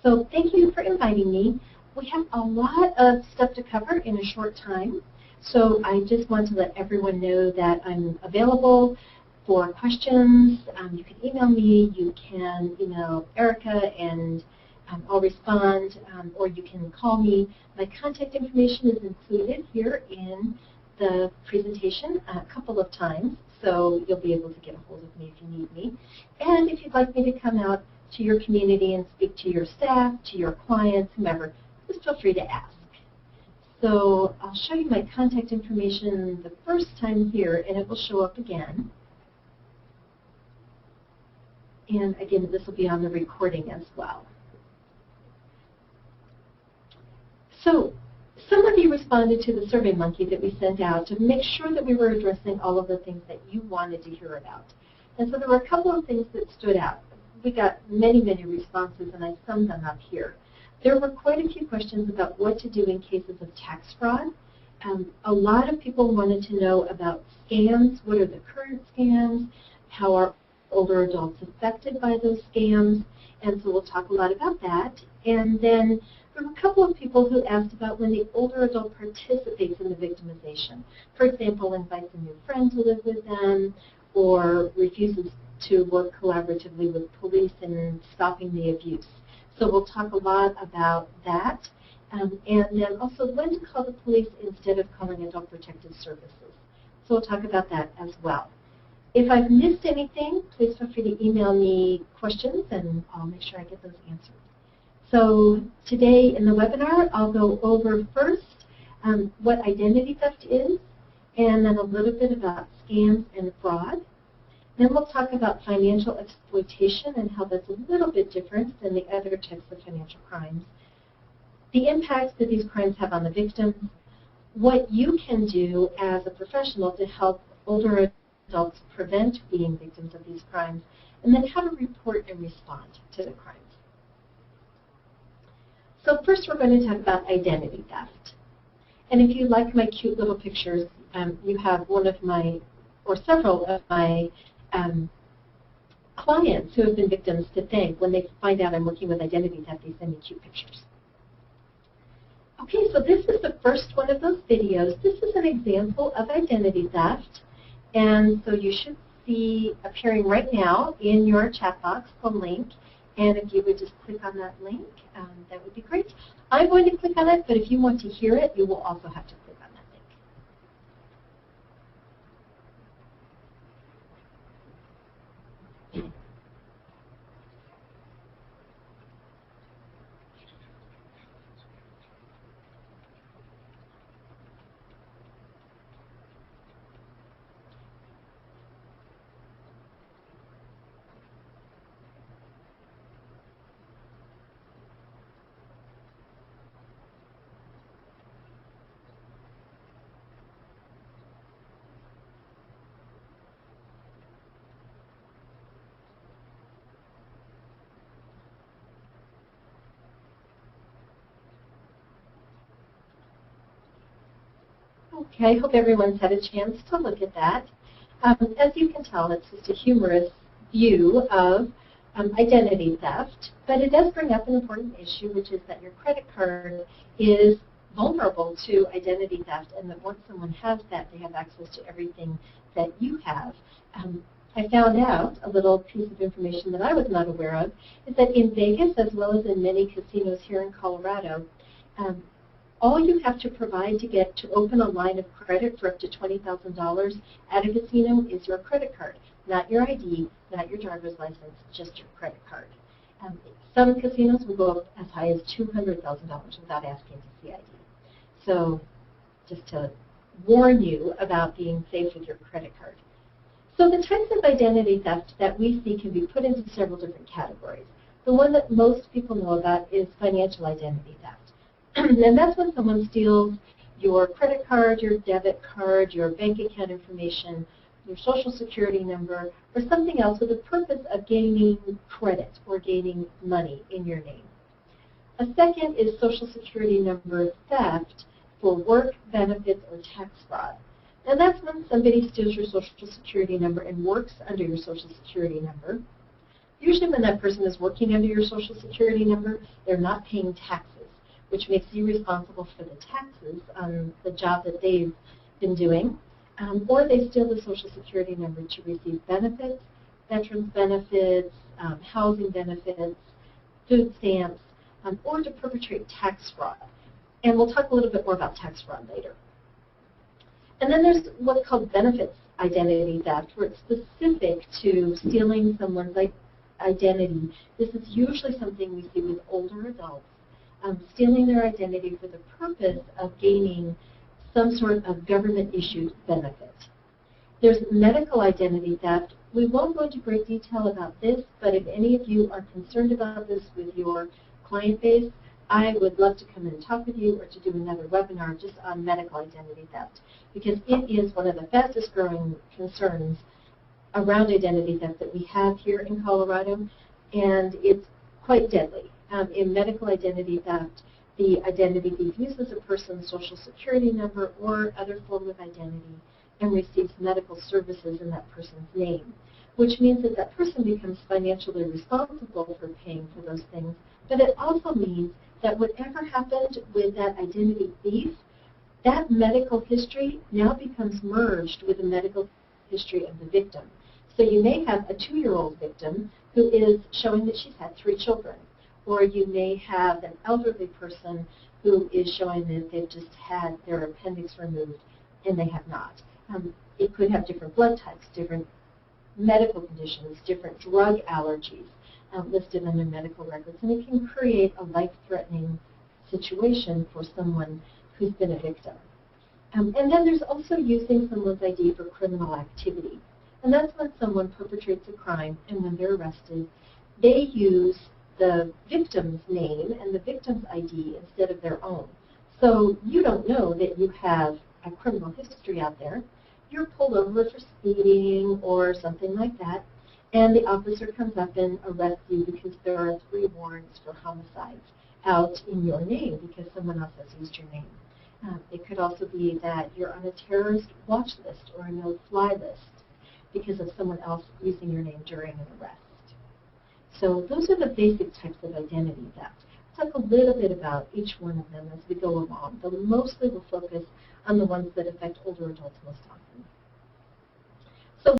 So thank you for inviting me. We have a lot of stuff to cover in a short time. So I just want to let everyone know that I'm available for questions. You can email me, you can email Erica, and I'll respond, or you can call me. My contact information is included here in the presentation a couple of times, so you'll be able to get a hold of me if you need me. And if you'd like me to come out to your community and speak to your staff, to your clients, whomever, just feel free to ask. So I'll show you my contact information the first time here, and it will show up again. And again, this will be on the recording as well. So some of you responded to the SurveyMonkey that we sent out to make sure that we were addressing all of the things that you wanted to hear about. And so there were a couple of things that stood out. We got many, many responses, and I summed them up here. There were quite a few questions about what to do in cases of tax fraud. A lot of people wanted to know about scams. What are the current scams? How are older adults affected by those scams? And so we'll talk a lot about that. And then there were a couple of people who asked about when the older adult participates in the victimization. For example, invites a new friend to live with them, or refuses to work collaboratively with police in stopping the abuse. So we'll talk a lot about that. And then also when to call the police instead of calling Adult Protective Services. So we'll talk about that as well. If I've missed anything, please feel free to email me questions, and I'll make sure I get those answered. So today in the webinar, I'll go over first what identity theft is, and then a little bit about scams and fraud. Then we'll talk about financial exploitation and how that's a little bit different than the other types of financial crimes. The impacts that these crimes have on the victims, what you can do as a professional to help older adults prevent being victims of these crimes, and then how to report and respond to the crimes. So first we're going to talk about identity theft. And if you like my cute little pictures, you have one of my, or several of my clients who have been victims to thank. When they find out I'm working with identity theft, they send me cute pictures. Okay, so this is the first one of those videos. This is an example of identity theft. And so you should see appearing right now in your chat box the link. And if you would just click on that link, that would be great. I'm going to click on it, but if you want to hear it, you will also have to click on that link. Okay, I hope everyone's had a chance to look at that. As you can tell, it's just a humorous view of identity theft, but it does bring up an important issue, which is that your credit card is vulnerable to identity theft, and that once someone has that, they have access to everything that you have. I found out a little piece of information that I was not aware of, is that in Vegas, as well as in many casinos here in Colorado, all you have to provide to open a line of credit for up to $20,000 at a casino is your credit card, not your ID, not your driver's license, just your credit card. Some casinos will go up as high as $200,000 without asking to see ID. So just to warn you about being safe with your credit card. So the types of identity theft that we see can be put into several different categories. The one that most people know about is financial identity theft. And that's when someone steals your credit card, your debit card, your bank account information, your social security number, or something else with the purpose of gaining credit or gaining money in your name. A second is social security number theft for work, benefits, or tax fraud. And that's when somebody steals your social security number and works under your social security number. Usually when that person is working under your Social Security number, they're not paying taxes, which makes you responsible for the taxes on the job that they've been doing, or they steal the Social Security number to receive benefits, veterans benefits, housing benefits, food stamps, or to perpetrate tax fraud. And we'll talk a little bit more about tax fraud later. And then there's what's called benefits identity theft, where it's specific to stealing someone's identity. This is usually something we see with older adults, stealing their identity for the purpose of gaining some sort of government-issued benefit. There's medical identity theft. We won't go into great detail about this, but if any of you are concerned about this with your client base, I would love to come in and talk with you or to do another webinar just on medical identity theft, because it is one of the fastest growing concerns around identity theft that we have here in Colorado, and it's quite deadly. In medical identity theft, the identity thief uses a person's Social Security number or other form of identity and receives medical services in that person's name, which means that that person becomes financially responsible for paying for those things. But it also means that whatever happened with that identity thief, that medical history now becomes merged with the medical history of the victim. So you may have a 2-year-old victim who is showing that she's had 3 children, or you may have an elderly person who is showing that they've just had their appendix removed and they have not. It could have different blood types, different medical conditions, different drug allergies listed on their medical records, and it can create a life-threatening situation for someone who's been a victim. And then there's also using someone's ID for criminal activity. And that's when someone perpetrates a crime, and when they're arrested, they use the victim's name and the victim's ID instead of their own. So you don't know that you have a criminal history out there. You're pulled over for speeding or something like that, and the officer comes up and arrests you because there are 3 warrants for homicides out in your name because someone else has used your name. It could also be that you're on a terrorist watch list or a no-fly list because of someone else using your name during an arrest. So those are the basic types of identity theft. We'll talk a little bit about each one of them as we go along, but mostly we'll focus on the ones that affect older adults most often.